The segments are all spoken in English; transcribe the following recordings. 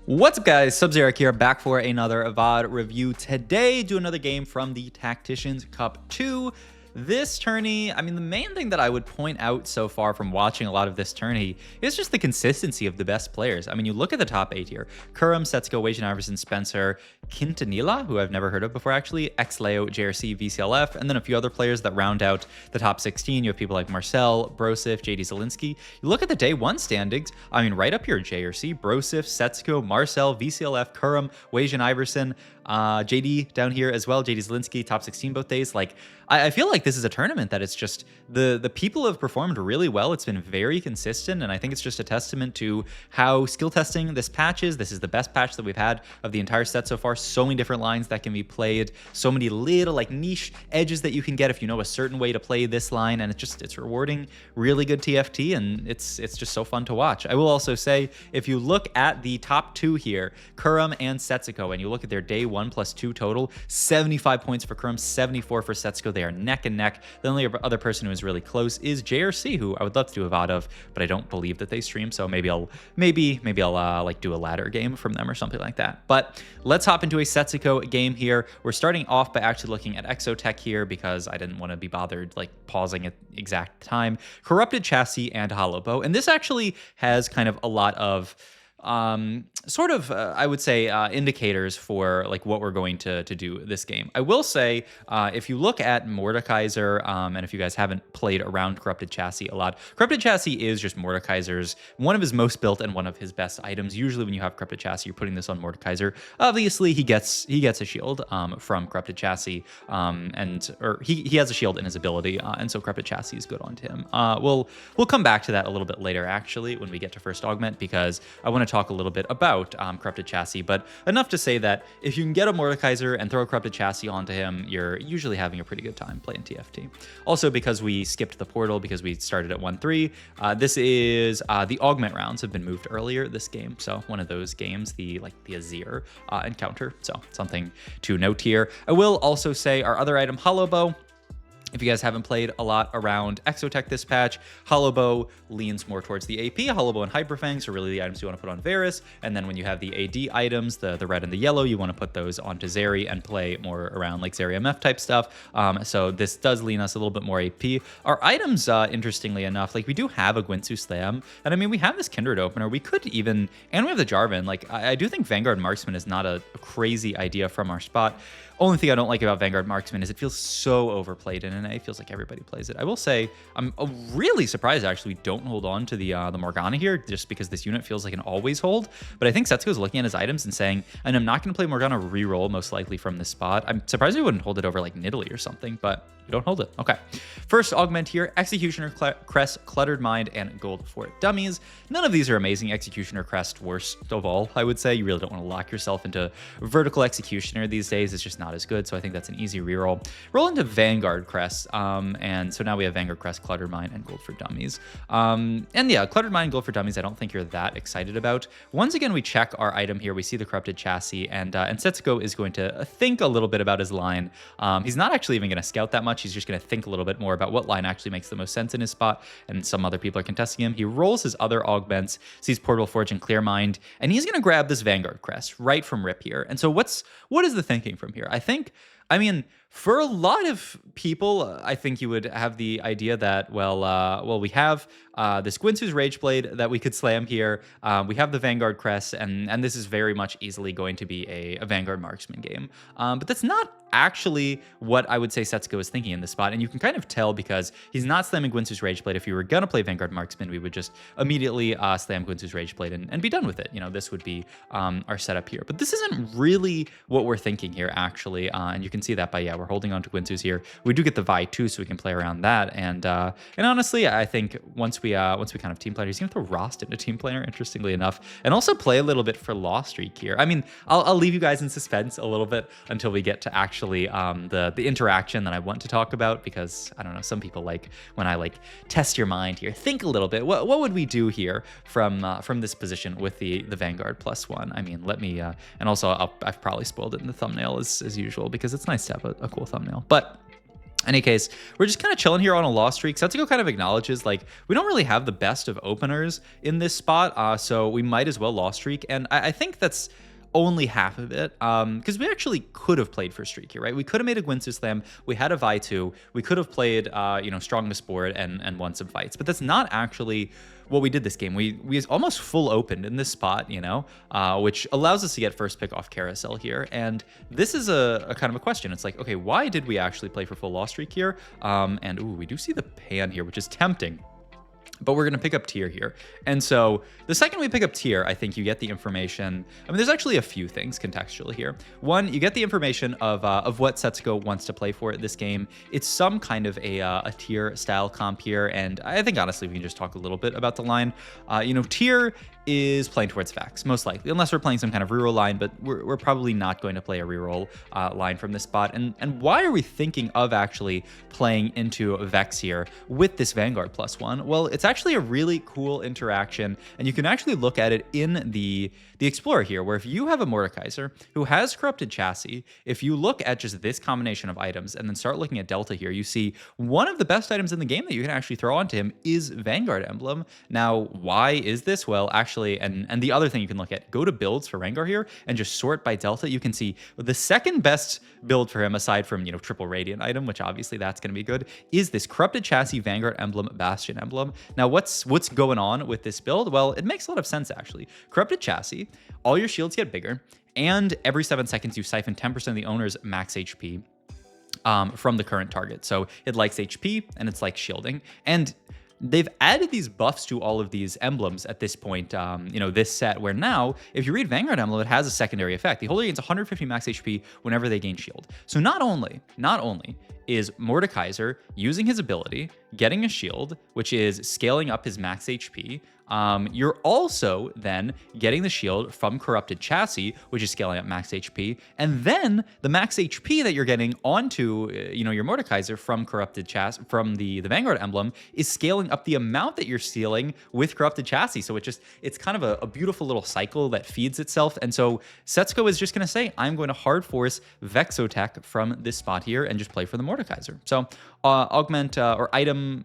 What's up, guys? Sub-Zero here, back for another VOD review. Today, do another game from the Tacticians Cup 2. This tourney, I mean, the main thing that I would point out so far from watching a lot of this tourney is just the consistency of the best players. I mean, you look at the top 8 here. Kurum, Setsuko, Wage Iverson, Spencer, Quintanilla, who I've never heard of before actually, Xleo, JRC, VCLF, and then a few other players that round out the top 16. You have people like Marcel, Brosif, JD Zielinski. You look at the day 1 standings, I mean, right up here, JRC, Brosif, Setsuko, Marcel, VCLF, Kurum, Wage Iverson, JD down here as well, JD Zielinski, top 16 both days. Like, I feel like this is a tournament that it's just the people have performed really well. It's been very consistent, and I think it's just a testament to how skill testing this patch is. This is the best patch that we've had of the entire set so far. So many different lines that can be played, so many little like niche edges that you can get if you know a certain way to play this line, and it's rewarding really good TFT, and it's just so fun to watch. I will also say, if you look at the top 2 here, Kurum and Setsuko, and you look at their day 1 plus 2 total, 75 points for Kurum, 74 for Setsuko. They are neck and neck. The only other person who is really close is JRC, who I would love to do a VOD of, but I don't believe that they stream, so maybe I'll like do a ladder game from them or something like that. But let's hop into a Setsuko game here. We're starting off by actually looking at Exotech here because I didn't want to be bothered like pausing at exact time. Corrupted Chassis and Hollow Bow, and this actually has kind of a lot of I would say indicators for like what we're going to do this game. I will say, if you look at Mordekaiser, and if you guys haven't played around Corrupted Chassis a lot, Corrupted Chassis is just Mordekaiser's one of his most built and one of his best items. Usually when you have Corrupted Chassis, you're putting this on Mordekaiser. Obviously he gets a shield from Corrupted Chassis, or he has a shield in his ability, and so Corrupted Chassis is good on him. We'll come back to that a little bit later actually when we get to first augment, because I want to talk a little bit about Corrupted Chassis, but enough to say that if you can get a Mordekaiser and throw a Corrupted Chassis onto him, you're usually having a pretty good time playing TFT. Also, because we skipped the portal, because we started at 1-3, this is the Augment rounds have been moved earlier this game, so one of those games, the Azir encounter, so something to note here. I will also say our other item, Hollow Bow. If you guys haven't played a lot around Exotech this patch, Hollow Bow leans more towards the AP. Hollow Bow and Hyperfangs are really the items you want to put on Varus. And then when you have the AD items, the red and the yellow, you want to put those onto Zeri and play more around like Zeri MF type stuff. So this does lean us a little bit more AP. Our items, interestingly enough, like we do have a Gwinsu Slam. And I mean, we have this Kindred opener. We could even, and we have the Jarvan. Like I do think Vanguard Marksman is not a crazy idea from our spot. Only thing I don't like about Vanguard Marksman is it feels so overplayed in NA. It feels like everybody plays it. I will say I'm really surprised actually we don't hold on to the Morgana here, just because this unit feels like an always hold. But I think Setsuko's looking at his items and saying, and I'm not going to play Morgana reroll most likely from this spot. I'm surprised we wouldn't hold it over like Nidalee or something, but you don't hold it. Okay. First augment here, Executioner, Crest, Cluttered Mind, and Gold for Dummies. None of these are amazing. Executioner, Crest, worst of all, I would say. You really don't want to lock yourself into Vertical Executioner these days. It's just not as good, so I think that's an easy reroll. Roll into Vanguard Crest, and so now we have Vanguard Crest, Cluttered Mind, and Gold for Dummies. And yeah, Cluttered Mind and Gold for Dummies, I don't think you're that excited about. Once again, we check our item here. We see the Corrupted Chassis, and Setsuko is going to think a little bit about his line. He's not actually even going to scout that much. He's just going to think a little bit more about what line actually makes the most sense in his spot, and some other people are contesting him. He rolls his other augments, sees Portal Forge and Clear Mind, and he's going to grab this Vanguard Crest right from rip here. And so what is the thinking from here? I mean, for a lot of people, I think you would have the idea that, well, we have this Gwinsu's Rageblade that we could slam here. We have the Vanguard Crest, and this is very much easily going to be a Vanguard Marksman game. But that's not actually what I would say Setsuko is thinking in this spot, and you can kind of tell because he's not slamming Gwinsu's Rageblade. If you were going to play Vanguard Marksman, we would just immediately slam Gwinsu's Rageblade and be done with it. You know, this would be our setup here. But this isn't really what we're thinking here, actually, and you can see that by, yeah, we're holding on to Gwinsu's here. We do get the Vi too, so we can play around that, and honestly, I think once we kind of team planner, he's going to throw Rost into team planner, interestingly enough, and also play a little bit for Lost Streak here. I mean, I'll leave you guys in suspense a little bit until we get to actually the interaction that I want to talk about, because I don't know, some people like when I like test your mind here, think a little bit. What would we do here from this position with the Vanguard +1? I mean, let me and also I've probably spoiled it in the thumbnail as usual, because it's nice to have a cool thumbnail, but Any case, we're just kind of chilling here on a loss streak. Setsuko kind of acknowledges, like, we don't really have the best of openers in this spot, so we might as well loss streak. And I think that's only half of it, because we actually could have played for streak here, right? We could have made a Gwinsu Slam. We had a Vi2. We could have played, strongest board and won some fights. But that's not actually what we did this game. We almost full opened in this spot, which allows us to get first pick off carousel here. And this is a kind of a question. It's like, okay, why did we actually play for full loss streak here? And ooh, we do see the pan here, which is tempting. But we're going to pick up tier here. And so the second we pick up tier, I think you get the information. I mean, there's actually a few things contextually here. One, you get the information of what Setsuko wants to play for this game. It's some kind of a tier style comp here. And I think, honestly, we can just talk a little bit about the line. Tier is playing towards Vex, most likely, unless we're playing some kind of reroll line, but we're probably not going to play a reroll line from this spot. And why are we thinking of actually playing into Vex here with this Vanguard +1? Well, it's actually a really cool interaction, and you can actually look at it in the Explorer here, where if you have a Mordekaiser who has Corrupted Chassis, if you look at just this combination of items and then start looking at Delta here, you see one of the best items in the game that you can actually throw onto him is Vanguard Emblem. Now, why is this? Well, actually, and the other thing you can look at, go to builds for Rengar here and just sort by Delta. You can see the second best build for him, aside from, triple Radiant item, which obviously that's going to be good, is this Corrupted Chassis Vanguard Emblem Bastion Emblem. Now, what's going on with this build? Well, it makes a lot of sense, actually. Corrupted Chassis, all your shields get bigger, and every 7 seconds you siphon 10% of the owner's max HP from the current target. So it likes HP, and it's like shielding. And they've added these buffs to all of these emblems at this point, this set, where now, if you read Vanguard Emblem, it has a secondary effect. The holder gains 150 max HP whenever they gain shield. So not only is Mordekaiser using his ability, getting a shield, which is scaling up his max HP, you're also then getting the shield from Corrupted Chassis, which is scaling up max HP, and then the max HP that you're getting onto, your Mordekaiser from Corrupted Chassis, from the Vanguard Emblem, is scaling up the amount that you're stealing with Corrupted Chassis. So it's kind of a beautiful little cycle that feeds itself. And so Setsuko is just going to say, I'm going to hard force Exotech from this spot here and just play for the Mordekaiser. So augment or item.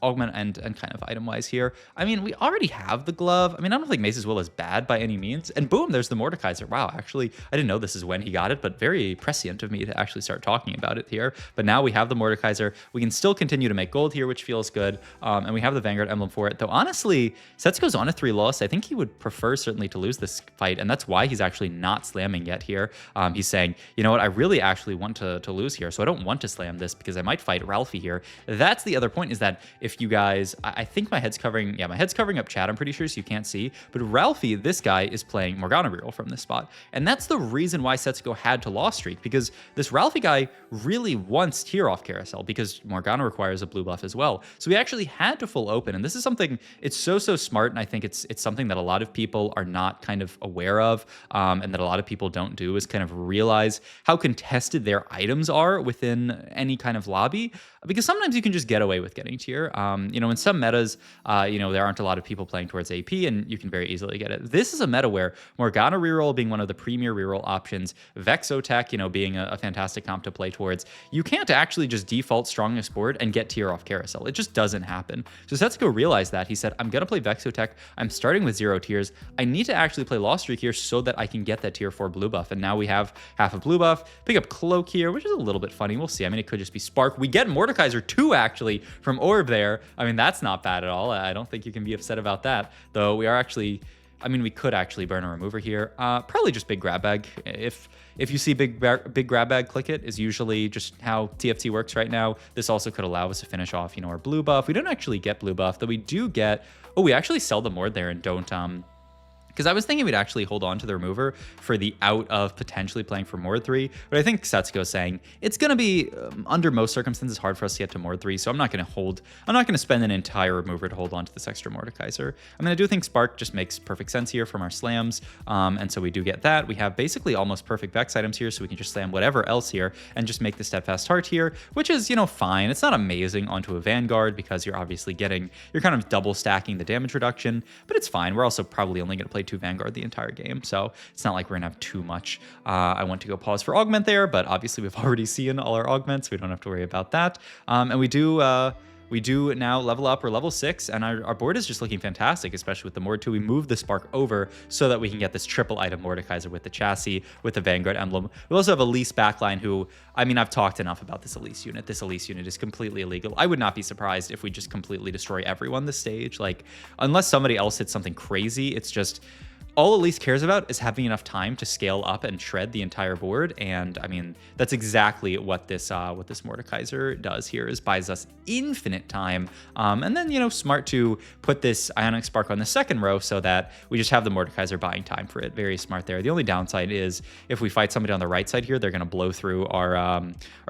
Augment and kind of item-wise here. I mean, we already have the glove. I mean, I don't think Mace's Will is bad by any means. And boom, there's the Mordekaiser. Wow, actually, I didn't know this is when he got it, but very prescient of me to actually start talking about it here. But now we have the Mordekaiser. We can still continue to make gold here, which feels good. And we have the Vanguard Emblem for it. Though, honestly, Setsuko's on a 3 loss. I think he would prefer certainly to lose this fight, and that's why he's actually not slamming yet here. He's saying, you know what, I really actually want to lose here, so I don't want to slam this because I might fight Ralphie here. That's the other point, is that if you guys, I think my head's covering up chat, I'm pretty sure, so you can't see, but Ralphie, this guy, is playing Morgana reroll from this spot, and that's the reason why Setsuko had to loss streak, because this Ralphie guy really wants tier off carousel, because Morgana requires a blue buff as well, so we actually had to full open, and this is something, it's so smart, and I think it's something that a lot of people are not kind of aware of, and that a lot of people don't do, is kind of realize how contested their items are within any kind of lobby, because sometimes you can just get away with getting tier. In some metas, there aren't a lot of people playing towards AP, and you can very easily get it. This is a meta where Morgana reroll being one of the premier reroll options, Exotech, being a fantastic comp to play towards, you can't actually just default strongest board and get tier off carousel. It just doesn't happen. So Setsuko realized that. He said, I'm going to play Exotech. I'm starting with 0 tiers. I need to actually play Lost Streak here so that I can get that tier 4 blue buff. And now we have half a blue buff. Pick up Cloak here, which is a little bit funny. We'll see. I mean, it could just be Spark. We get Mordekaiser 2, actually, from Orb there. I mean, that's not bad at all. I don't think you can be upset about that. Though we are actually, we could actually burn a remover here. Probably just big grab bag. If you see big grab bag, click it, is usually just how TFT works right now. This also could allow us to finish off, our blue buff. We don't actually get blue buff, though we do get, we actually sell the Mord there and don't, because I was thinking we'd actually hold on to the remover for the out of potentially playing for Mord 3, but I think Setsuko's saying it's going to be, under most circumstances, hard for us to get to Mord 3, so I'm not going to spend an entire remover to hold on to this extra Mordekaiser. I do think Spark just makes perfect sense here from our slams, and so we do get that. We have basically almost perfect Vex items here, so we can just slam whatever else here and just make the Steadfast Heart here, which is, fine. It's not amazing onto a Vanguard because you're obviously you're kind of double stacking the damage reduction, but it's fine. We're also probably only going to play play 2 Vanguard the entire game, so it's not like we're gonna have too much. I want to go pause for Augment there, but obviously we've already seen all our augments. We don't have to worry about that. And we do now level up. We're level 6, and our board is just looking fantastic, especially with the Mord 2. We move the Spark over so that we can get this triple item Mordekaiser with the chassis, with the Vanguard emblem. We also have Elise backline, who, I mean, I've talked enough about this Elise unit. This Elise unit is completely illegal. I would not be surprised if we just completely destroy everyone this stage. Like, unless somebody else hits something crazy, it's just... all Elise cares about is having enough time to scale up and shred the entire board, and I mean that's exactly what this Mordekaiser does here, is buys us infinite time, and then, you know, smart to put this Ionic Spark on the second row so that we just have the Mordekaiser buying time for it. Very smart there. The only downside is if we fight somebody on the right side here, they're gonna blow through our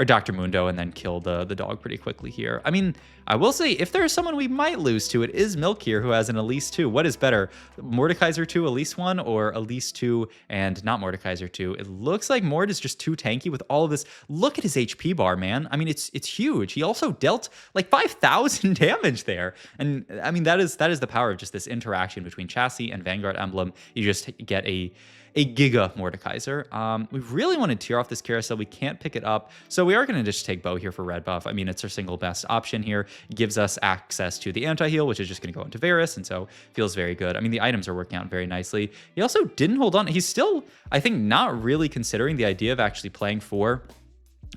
Dr. Mundo and then kill the dog pretty quickly here. I mean, I will say, if there's someone we might lose to, it is Milk here, who has an Elise 2. What is better, Mordekaiser 2, Elise 1, or Elise 2 and not Mordekaiser 2? It looks like Mord is just too tanky with all of this. Look at his HP bar, man. I mean, it's huge. He also dealt like 5,000 damage there. And I mean, that is the power of just this interaction between Chassis and Vanguard Emblem. You just get a Giga Mordekaiser. We really want to tear off this carousel. We can't pick it up, so we are going to just take Bow here for red buff. I mean, it's our single best option here. It gives us access to the anti-heal, which is just going to go into Varus, and so feels very good. I mean, the items are working out very nicely. He also didn't hold on. He's still, I think, not really considering the idea of actually playing for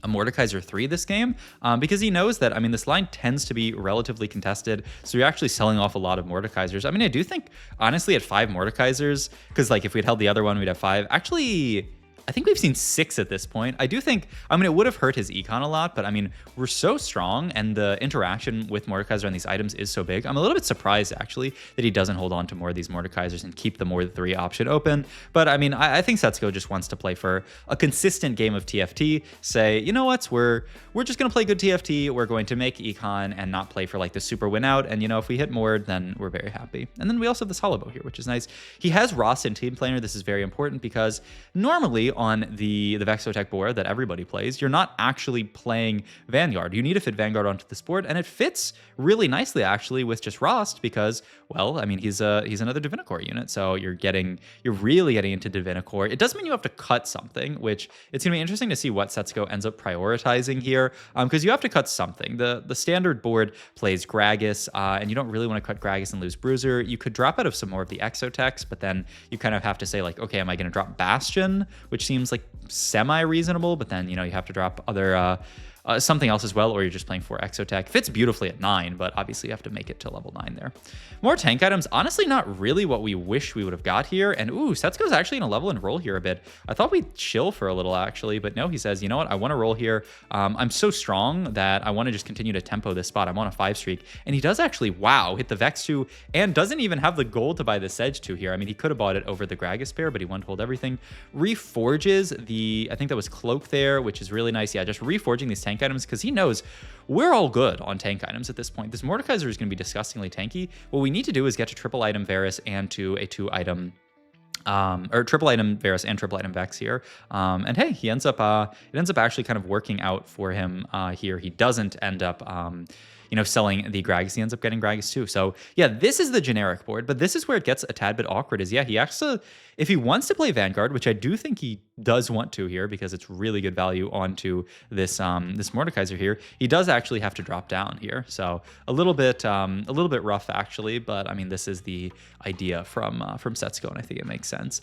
a Mordekaiser 3 this game, because he knows that, I mean, this line tends to be relatively contested, so you're actually selling off a lot of Mordekaisers. I mean, I do think, honestly, at 5 Mordekaisers, because, like, if we'd held the other one, we'd have 5. Actually, I think we've seen 6 at this point. I do think, I mean, it would have hurt his econ a lot, but I mean, we're so strong, and the interaction with Mordekaiser on these items is so big. I'm a little bit surprised, actually, that he doesn't hold on to more of these Mordekaisers and keep the Mord 3 option open. But I mean, I think Setsuko just wants to play for a consistent game of TFT, say, you know what, we're just going to play good TFT, we're going to make econ and not play for like the super win out, and you know, if we hit Mord, then we're very happy. And then we also have this Hollow Bow here, which is nice. He has Ross in Team Planner. This is very important because normally on the Exotech board that everybody plays, you're not actually playing Vanguard. You need to fit Vanguard onto this board, and it fits really nicely actually with just Rost because, well, I mean, he's another Divinicore unit, so you're really getting into Divinicore. It does mean you have to cut something, which it's gonna be interesting to see what Setsuko ends up prioritizing here, because you have to cut something. The standard board plays Gragas, and you don't really want to cut Gragas and lose Bruiser. You could drop out of some more of the Exotechs, but then you kind of have to say like, okay, am I going to drop Bastion, which seems like semi-reasonable, but then, you know, you have to drop other something else as well, or you're just playing 4 Exotech. Fits beautifully at 9, but obviously you have to make it to level 9 there. More tank items, honestly not really what we wish we would have got here, and ooh, Setsuko's actually gonna level and roll here a bit. I thought we'd chill for a little actually, but no, he says, you know what, I want to roll here. I'm so strong that I want to just continue to tempo this spot. I'm on a 5 streak, and he does actually, wow, hit the Vex 2, and doesn't even have the gold to buy the Sedge 2 here. I mean, he could have bought it over the Gragas pair, but he wanted to hold everything. Reforges the, I think that was Cloak there, which is really nice. Yeah, just reforging these tank items, because he knows we're all good on tank items at this point. This Mordekaiser is going to be disgustingly tanky. What we need to do is get to triple item Varus and to a 2 item or triple item Varus and triple item Vex here. And hey, he ends up it ends up actually kind of working out for him here. He doesn't end up you know, selling the Gragas. He ends up getting Gragas too. So yeah, this is the generic board, but this is where it gets a tad bit awkward, is yeah, he actually, if he wants to play Vanguard, which I do think he does want to here because it's really good value onto this this Mordekaiser here, he does actually have to drop down here. So a little bit rough actually, but I mean, this is the idea from Setsuko, and I think it makes sense.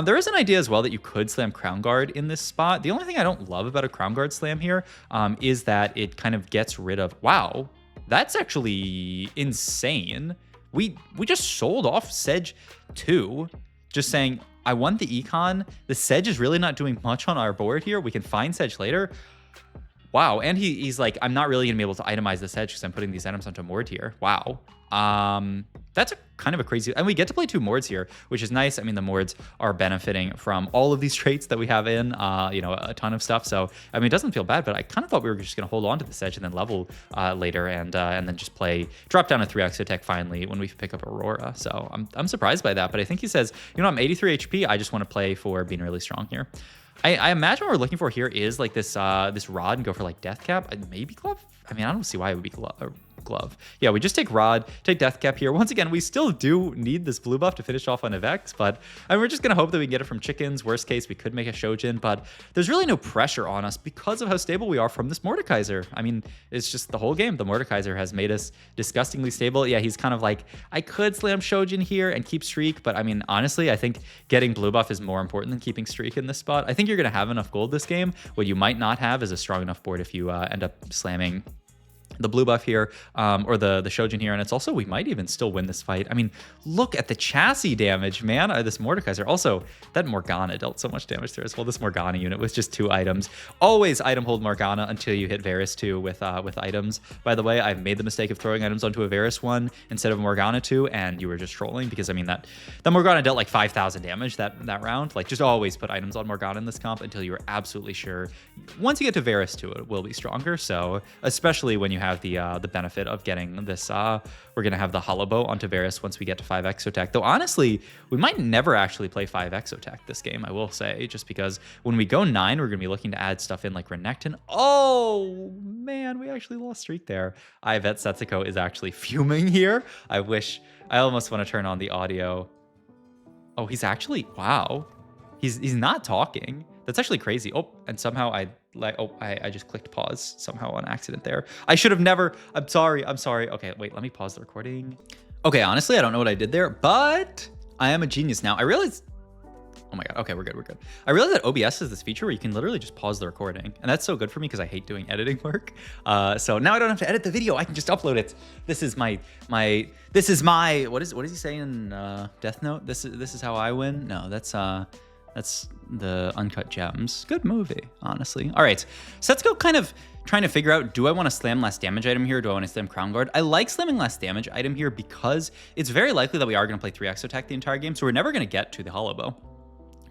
There is an idea as well that you could slam Crown Guard in this spot. The only thing I don't love about a Crown Guard slam here is that it kind of gets rid of, wow, that's actually insane. We just sold off Sedge 2, just saying, I want the econ. The Sedge is really not doing much on our board here. We can find Sedge later. Wow, and he's like, I'm not really gonna be able to itemize the Sedge because I'm putting these items onto Mord here. Wow. That's kind of a crazy, and we get to play 2 Mords here, which is nice. I mean, the Mords are benefiting from all of these traits that we have in, you know, a ton of stuff. So, I mean, it doesn't feel bad, but I kind of thought we were just going to hold on to the Sedge and then level later and then just drop down a 3 Exotech finally when we pick up Aurora. So I'm surprised by that, but I think he says, you know, I'm 83 HP. I just want to play for being really strong here. I imagine what we're looking for here is like this rod and go for like Death Cap, maybe Glove. I mean, I don't see why it would be glove. Yeah, we just take Rod, take Death Cap here. Once again, we still do need this blue buff to finish off on Evex, but we're just going to hope that we can get it from chickens. Worst case, we could make a Shojin, but there's really no pressure on us because of how stable we are from this Mordekaiser. I mean, it's just the whole game. The Mordekaiser has made us disgustingly stable. Yeah, he's kind of like, I could slam Shojin here and keep streak, but I mean, honestly, I think getting blue buff is more important than keeping streak in this spot. I think you're going to have enough gold this game. What you might not have is a strong enough board if you end up slamming the blue buff here, or the Shojin here, and it's also, we might even still win this fight. I mean, look at the chassis damage, man. This Mordekaiser. Also, that Morgana dealt so much damage there as well. This Morgana unit with just 2 items. Always item hold Morgana until you hit Varus 2 with items. By the way, I've made the mistake of throwing items onto a Varus 1 instead of Morgana 2, and you were just trolling, because I mean, that Morgana dealt like 5,000 damage that round. Like, just always put items on Morgana in this comp until you are absolutely sure. Once you get to Varus 2, it will be stronger. So, especially when you have the benefit of getting this, we're gonna have the Hollow Bow onto Varus once we get to 5 Exotech. Though honestly, we might never actually play 5 Exotech this game, I will say, just because when we go 9, we're gonna be looking to add stuff in like Renekton. Oh man, we actually lost streak there. I bet Setsuko is actually fuming here. I almost want to turn on the audio. Oh, he's actually, wow. He's not talking. That's actually crazy. Oh, and somehow I just clicked pause somehow on accident there. I should have never. I'm sorry. Okay, wait, let me pause the recording. Okay, honestly, I don't know what I did there, but I am a genius now. I realized, oh my God, okay, we're good. I realized that OBS has this feature where you can literally just pause the recording, and that's so good for me because I hate doing editing work. So now I don't have to edit the video. I can just upload it. This is my, what is he saying in Death Note? This is how I win? No, that's the Uncut Gems. Good movie, honestly. All right, Setsuko kind of trying to figure out, do I want to slam last damage item here? Do I want to slam Crown Guard? I like slamming last damage item here because it's very likely that we are going to play 3 Exotech the entire game, so we're never going to get to the Hollow Bow.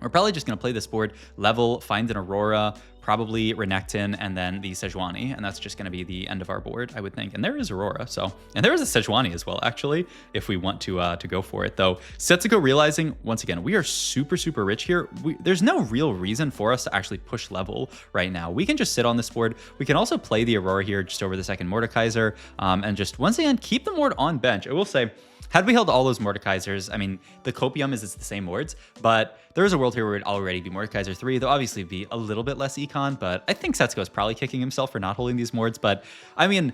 We're probably just going to play this board, level, find an Aurora, probably Renekton, and then the Sejuani, and that's just going to be the end of our board, I would think. And there is Aurora, so, and there is a Sejuani as well, actually, if we want to go for it. Though Setsuko realizing, once again, we are super rich here. There's no real reason for us to actually push level right now. We can just sit on this board. We can also play the Aurora here just over the second Mordekaiser, and just once again keep the Mord on bench. I will say, had we held all those Mordekaisers, I mean, the copium is it's the same wards, but there is a world here where it would already be Mordekaiser 3. There'll obviously be a little bit less econ, but I think Setsuko is probably kicking himself for not holding these mords. But I mean,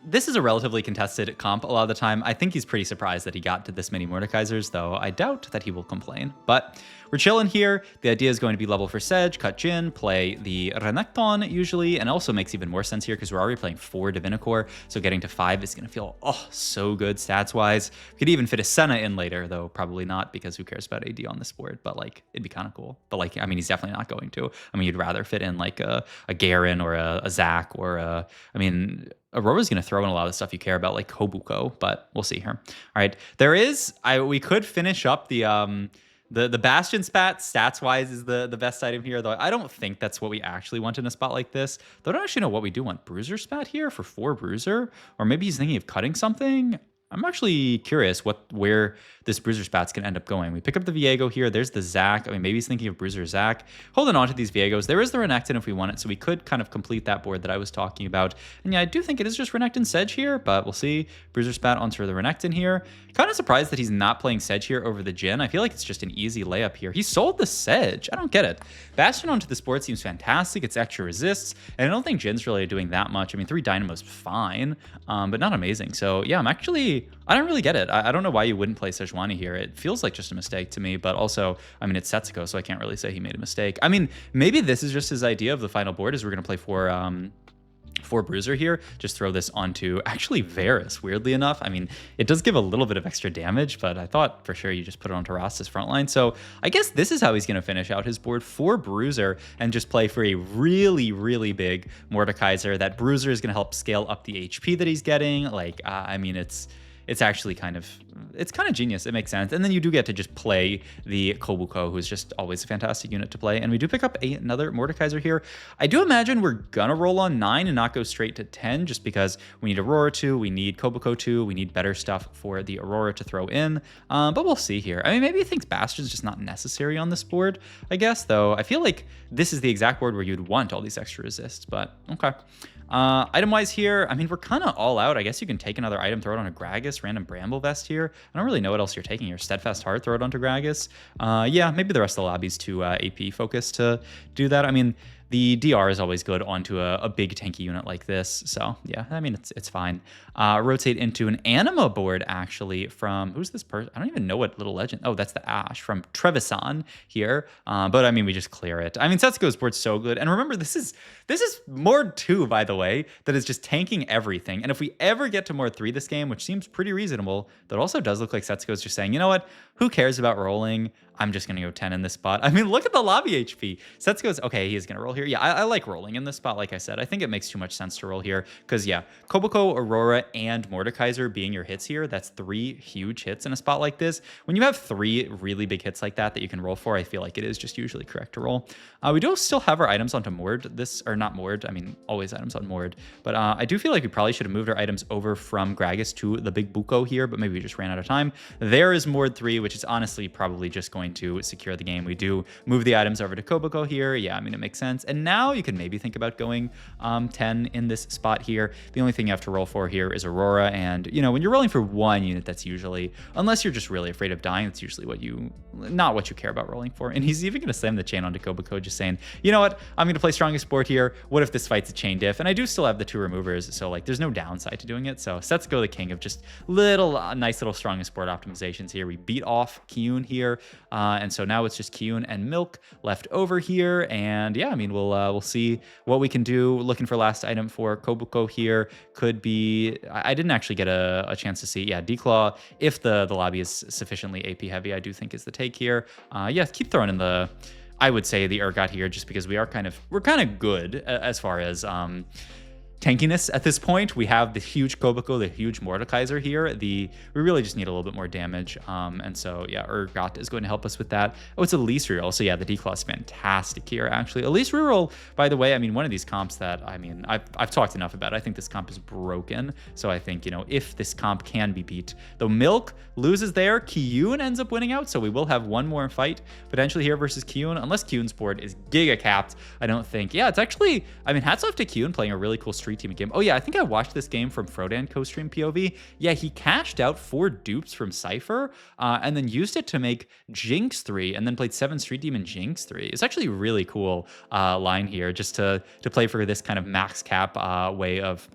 this is a relatively contested comp a lot of the time. I think he's pretty surprised that he got to this many Mordekaisers, though I doubt that he will complain. But we're chilling here. The idea is going to be level for Sej, cut Jhin, play the Renekton usually, and it also makes even more sense here because we're already playing 4 Divinicore, so getting to 5 is going to feel, oh, so good stats-wise. We could even fit a Senna in later, though probably not, because who cares about AD on this board, but like, it'd be kind of cool. But like, I mean, he's definitely not going to. I mean, you'd rather fit in like a Garen or a Zac or a, I mean, Aurora's going to throw in a lot of stuff you care about, like Kobuko, but we'll see here. All right, there is, we could finish up the Bastion stats-wise is the best item here, though I don't think that's what we actually want in a spot like this. Though I don't actually know what we do want. Bruiser spat here for 4 Bruiser? Or maybe he's thinking of cutting something? I'm actually curious where this Bruiser spat's can end up going. We pick up the Viego here. There's the Zac. I mean, maybe he's thinking of Bruiser Zac. Holding on to these Viegos. There is the Renekton if we want it, so we could kind of complete that board that I was talking about. And yeah, I do think it is just Renekton Sej here, but we'll see. Bruiser spat onto the Renekton here. Kind of surprised that he's not playing Sej here over the Jhin. I feel like it's just an easy layup here. He sold the Sej. I don't get it. Bastion onto this board seems fantastic. It's extra resists, and I don't think Jin's really doing that much. I mean, 3 Dynamo's fine, but not amazing. So yeah, I don't really get it. I don't know why you wouldn't play Sejuani here. It feels like just a mistake to me, but also, I mean, it's Setsuko, so I can't really say he made a mistake. I mean, maybe this is just his idea of the final board is we're going to play 4 Bruiser here, just throw this onto actually Varus, weirdly enough. I mean, it does give a little bit of extra damage, but I thought for sure you just put it onto Rast's frontline. So I guess this is how he's going to finish out his board, 4 Bruiser, and just play for a really big Mordekaiser. That Bruiser is going to help scale up the HP that he's getting. Like, I mean, it's actually kind of genius. It makes sense. And then you do get to just play the Kobuko, who's just always a fantastic unit to play. And we do pick up another Mordekaiser here. I do imagine we're gonna roll on 9 and not go straight to 10, just because we need Aurora 2, we need Kobuko 2, we need better stuff for the Aurora to throw in. But we'll see here. I mean, maybe he thinks Bastion's just not necessary on this board, I guess, though I feel like this is the exact board where you'd want all these extra resists, but okay. Item-wise here, I mean, we're kind of all out. I guess you can take another item, throw it on a Gragas, random Bramble Vest here. I don't really know what else you're taking here. Steadfast Heart, throw it onto Gragas. Yeah, maybe the rest of the lobby's too AP focused to do that. I mean, the DR is always good onto a big tanky unit like this. So yeah, I mean, it's fine. Rotate into an Anima board actually from, who's this person? I don't even know what little legend. Oh, that's the Ash from Trevisan here. But I mean, we just clear it. I mean, Setsuko's board's so good. And remember, this is Mord 2, by the way, that is just tanking everything. And if we ever get to Mord 3 this game, which seems pretty reasonable, that also does look like Setsuko's just saying, you know what? Who cares about rolling? I'm just going to go 10 in this spot. I mean, look at the lobby HP. Setsuko's, okay, he is going to roll here. Yeah, I like rolling in this spot, like I said. I think it makes too much sense to roll here because, yeah, Koboko, Aurora, and Mordekaiser being your hits here, that's 3 huge hits in a spot like this. When you have 3 really big hits like that you can roll for, I feel like it is just usually correct to roll. We do still have our items onto Mord, or not Mord, I mean, always items on Mord. But I do feel like we probably should have moved our items over from Gragas to the big Buko here, but maybe we just ran out of time. There is Mord 3, which is honestly probably just going to secure the game. We do move the items over to Koboko here. Yeah, I mean, it makes sense. And now you can maybe think about going 10 in this spot here. The only thing you have to roll for here is Aurora. And, you know, when you're rolling for 1 unit, that's usually, unless you're just really afraid of dying, that's usually not what you care about rolling for. And he's even going to slam the chain onto Koboko, just saying, you know what, I'm going to play strongest board here. What if this fight's a chain diff? And I do still have the 2 removers, so like there's no downside to doing it. So Setsuko, the king of just little nice little strongest board optimizations here. We beat off Kyun here, and so now it's just Kyun and Milk left over here. And yeah, I mean, we'll see what we can do. Looking for last item for Koboko here. Could be, I didn't actually get a chance to see. Yeah, Declaw, if the lobby is sufficiently AP heavy, I do think is the take here. Yeah, keep throwing in the, I would say the Urgot here, just because we're kind of good as far as tankiness at this point. We have the huge Koboko, the huge Mordekaiser here. We really just need a little bit more damage. And so, yeah, Urgot is going to help us with that. Oh, it's Elise reroll. So, yeah, the Declaw is fantastic here, actually. Elise reroll, by the way, I mean, one of these comps that, I mean, I've talked enough about. I think this comp is broken. So, I think, you know, if this comp can be beat, though Milk loses there, Kyun ends up winning out. So, we will have one more fight potentially here versus Kyun, unless Kyun's board is giga capped. I don't think. Yeah, it's actually, I mean, hats off to Kyun playing a really cool street team game. Oh yeah, I think I watched this game from Frodan co-stream POV. Yeah, he cashed out 4 dupes from Cypher and then used it to make Jinx 3 and then played 7 Street Demon Jinx 3. It's actually a really cool line here just to play for this kind of max cap way of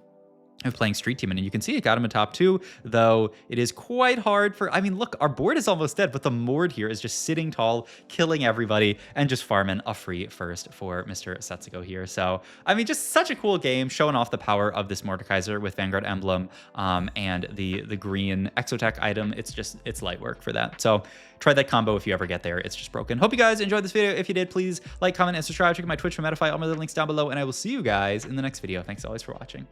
playing Street Team. And you can see it got him a top 2, though it is quite hard for, I mean, look, our board is almost dead, but the Mord here is just sitting tall, killing everybody, and just farming a free first for Mr. Setsuko here. So, I mean, just such a cool game, showing off the power of this Mordekaiser with Vanguard Emblem and the green Exotech item. It's light work for that. So, try that combo if you ever get there. It's just broken. Hope you guys enjoyed this video. If you did, please like, comment, and subscribe. Check out my Twitch for Metafy. All my links down below, and I will see you guys in the next video. Thanks always for watching.